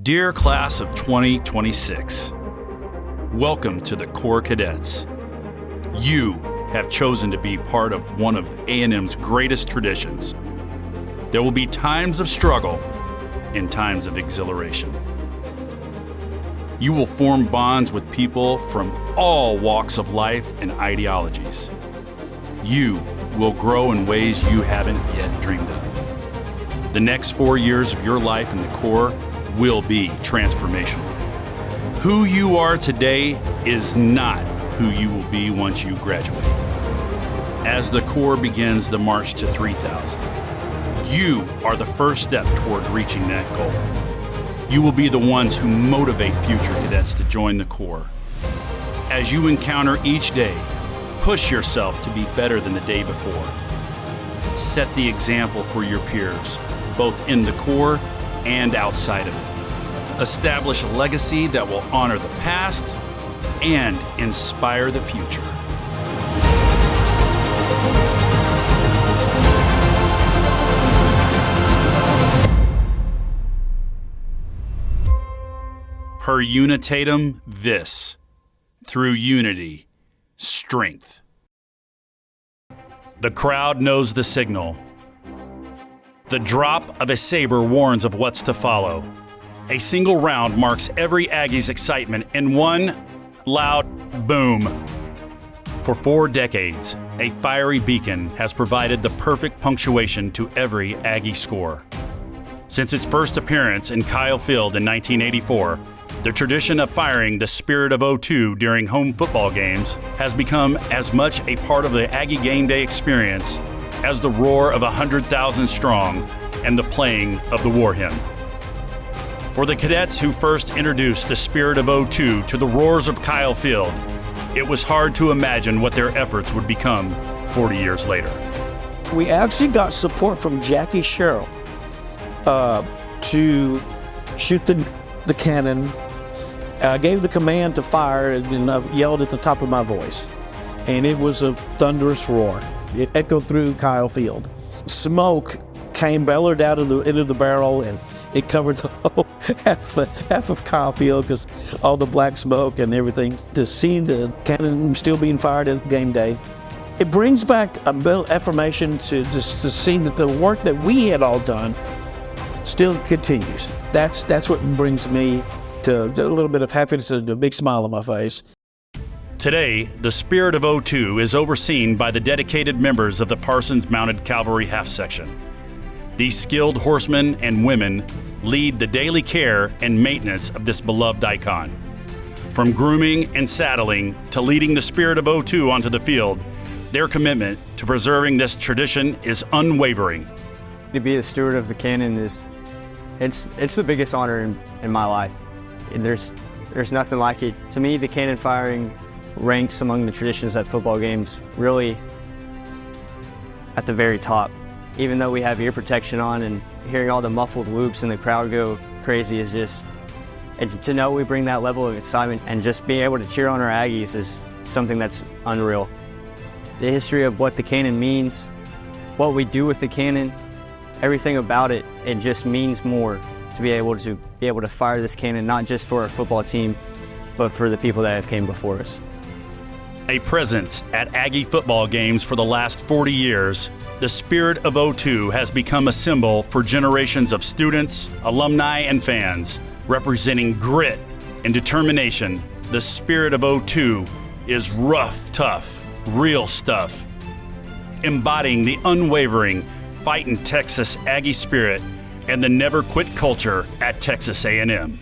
Dear Class of 2026, welcome to the Corps Cadets. You have chosen to be part of one of A&M's greatest traditions. There will be times of struggle and times of exhilaration. You will form bonds with people from all walks of life and ideologies. You will grow in ways you haven't yet dreamed of. The next 4 years of your life in the Corps will be transformational. Who you are today is not who you will be once you graduate. As the Corps begins the march to 3,000, you are the first step toward reaching that goal. You will be the ones who motivate future cadets to join the Corps. As you encounter each day, push yourself to be better than the day before. Set the example for your peers, both in the Corps and outside of it. Establish a legacy that will honor the past and inspire the future. Per unitatum vis, through unity, strength. The crowd knows the signal. The drop of a saber warns of what's to follow. A single round marks every Aggie's excitement in one loud boom. For 4 decades, a fiery beacon has provided the perfect punctuation to every Aggie score. Since its first appearance in Kyle Field in 1984, the tradition of firing the Spirit of '02 during home football games has become as much a part of the Aggie game day experience as the roar of 100,000 strong and the playing of the war hymn. For the cadets who first introduced the Spirit of '02 to the roars of Kyle Field, it was hard to imagine what their efforts would become 40 years later. We actually got support from Jackie Sherrill to shoot the cannon. I gave the command to fire and I yelled at the top of my voice. And it was a thunderous roar. It echoed through Kyle Field. Smoke came bellowed out into the barrel and it covered the whole half of Kyle Field because all the black smoke and everything. To see the cannon still being fired at game day, it brings back a bit of affirmation to see that the work that we had all done still continues. That's what brings me to a little bit of happiness and a big smile on my face. Today, the Spirit of '02 is overseen by the dedicated members of the Parsons Mounted Cavalry Half Section. These skilled horsemen and women lead the daily care and maintenance of this beloved icon. From grooming and saddling to leading the Spirit of '02 onto the field, their commitment to preserving this tradition is unwavering. To be the steward of the cannon it's the biggest honor in my life. There's nothing like it. To me, the cannon firing ranks among the traditions at football games really at the very top. Even though we have ear protection on and hearing all the muffled whoops and the crowd go crazy is just, and to know we bring that level of excitement and just being able to cheer on our Aggies is something that's unreal. The history of what the cannon means, what we do with the cannon, everything about it, it just means more to be able to fire this cannon, not just for our football team, but for the people that have came before us. A presence at Aggie football games for the last 40 years, the Spirit of '02 has become a symbol for generations of students, alumni, and fans. Representing grit and determination, the Spirit of '02 is rough, tough, real stuff. Embodying the unwavering fightin' Texas Aggie spirit and the never quit culture at Texas A&M.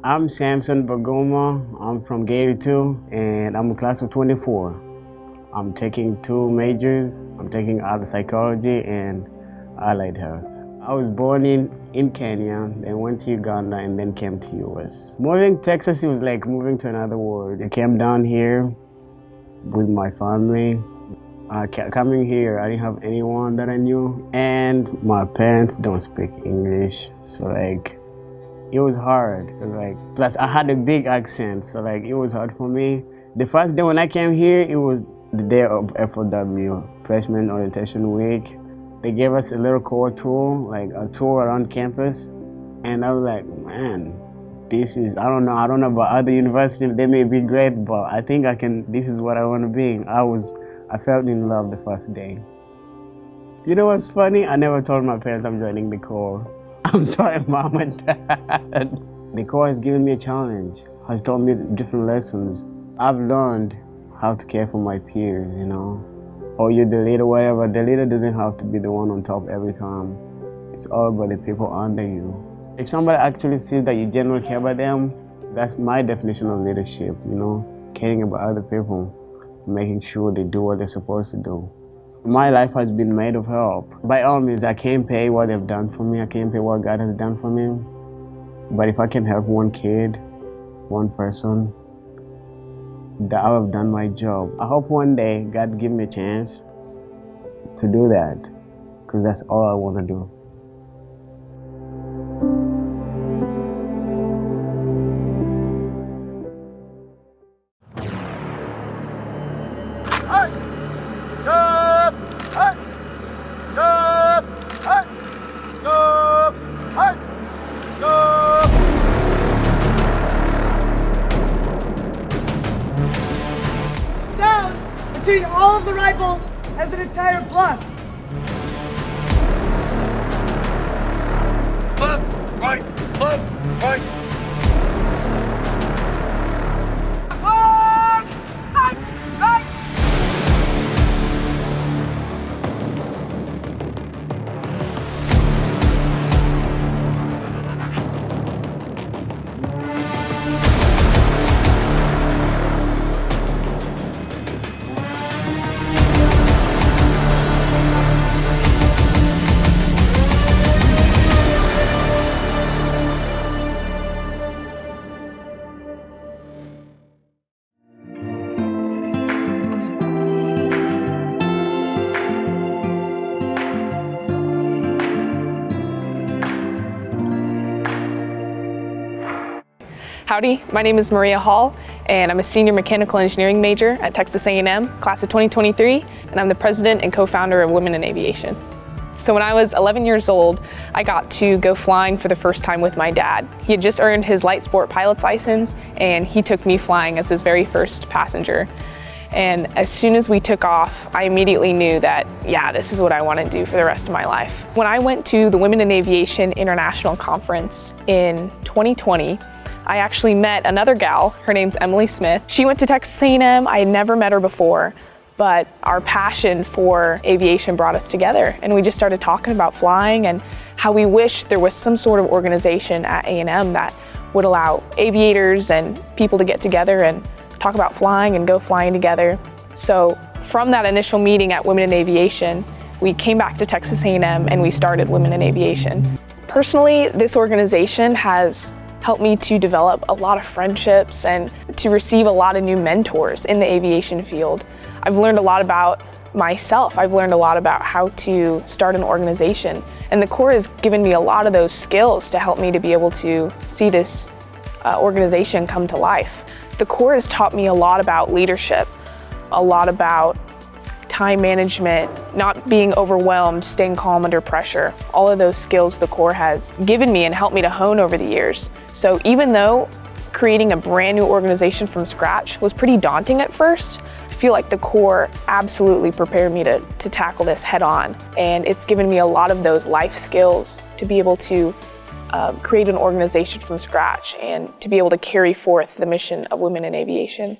I'm Samson Bagoma. I'm from Gary 2, and I'm a class of 24. I'm taking 2 majors. I'm taking art psychology and allied health. I was born in Kenya, then went to Uganda, and then came to US. Moving to Texas, it was like moving to another world. I came down here with my family. Coming here, I didn't have anyone that I knew, and my parents don't speak English, so like it was hard. Plus I had a big accent, so like it was hard for me. The first day when I came here, it was the day of FOW, Freshman Orientation Week. They gave us a little core tour, like a tour around campus, and I was like, man, I don't know about other universities, they may be great, but I think this is what I want to be. I felt in love the first day. You know what's funny? I never told my parents I'm joining the Corps. I'm sorry, Mom and Dad. The Corps has given me a challenge, has taught me different lessons. I've learned how to care for my peers, you know. Or you're the leader, whatever. The leader doesn't have to be the one on top every time. It's all about the people under you. If somebody actually sees that you genuinely care about them, that's my definition of leadership, you know, caring about other people, making sure they do what they're supposed to do. My life has been made of help. By all means, I can't pay what they've done for me. I can't pay what God has done for me. But if I can help one kid, one person, that I have done my job. I hope one day God give me a chance to do that, because that's all I want to do. Between all of the rifles as an entire block. Left, right, left, right. Right. Howdy, my name is Maria Hall, and I'm a senior mechanical engineering major at Texas A&M, class of 2023, and I'm the president and co-founder of Women in Aviation. So when I was 11 years old, I got to go flying for the first time with my dad. He had just earned his light sport pilot's license, and he took me flying as his very first passenger. And as soon as we took off, I immediately knew that, yeah, this is what I want to do for the rest of my life. When I went to the Women in Aviation International Conference in 2020, I actually met another gal. Her name's Emily Smith. She went to Texas A&M. I had never met her before, but our passion for aviation brought us together, and we just started talking about flying and how we wish there was some sort of organization at A&M that would allow aviators and people to get together and talk about flying and go flying together. So from that initial meeting at Women in Aviation, we came back to Texas A&M and we started Women in Aviation. Personally, this organization has helped me to develop a lot of friendships and to receive a lot of new mentors in the aviation field. I've learned a lot about myself. I've learned a lot about how to start an organization. And the Corps has given me a lot of those skills to help me to be able to see this organization come to life. The Corps has taught me a lot about leadership, a lot about time management, not being overwhelmed, staying calm under pressure. All of those skills the Corps has given me and helped me to hone over the years. So even though creating a brand new organization from scratch was pretty daunting at first, I feel like the Corps absolutely prepared me to tackle this head on. And it's given me a lot of those life skills to be able to create an organization from scratch and to be able to carry forth the mission of Women in Aviation.